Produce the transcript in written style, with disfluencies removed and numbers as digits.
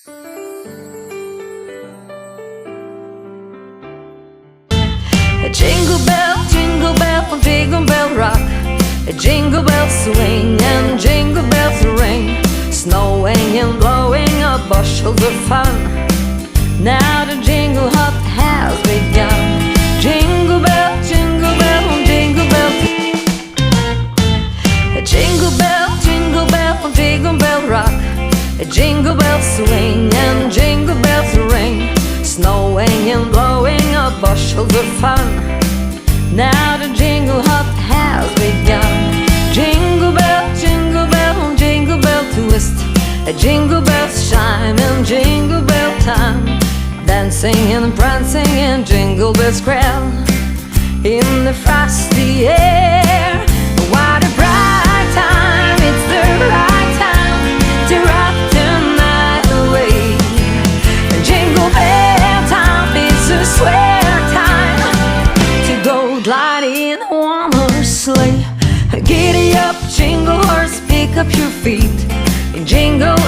Jingle bell, jingle bell rock. Jingle bells swing and jingle bells ring, snowing and blowing up bushels of fun. Now the jingle hop has begun. Jingle bell, jingle bell, jingle bell. Jingle bell, jingle bell, jingle bell rock. Jingle bells swing and jingle bells ring, snowing and blowing up bushels of fun. Now the jingle hop has begun. Jingle bell, jingle bell, jingle bell twist. Jingle bells chime in jingle bell time, dancing and prancing in jingle bells crowd in the frosty air. What a bright time, it's the right time to rock the night away. Jingle bell time is a swear time to go gliding in a one-horse sleigh. Giddy up, jingle horse, pick up your feet, jingle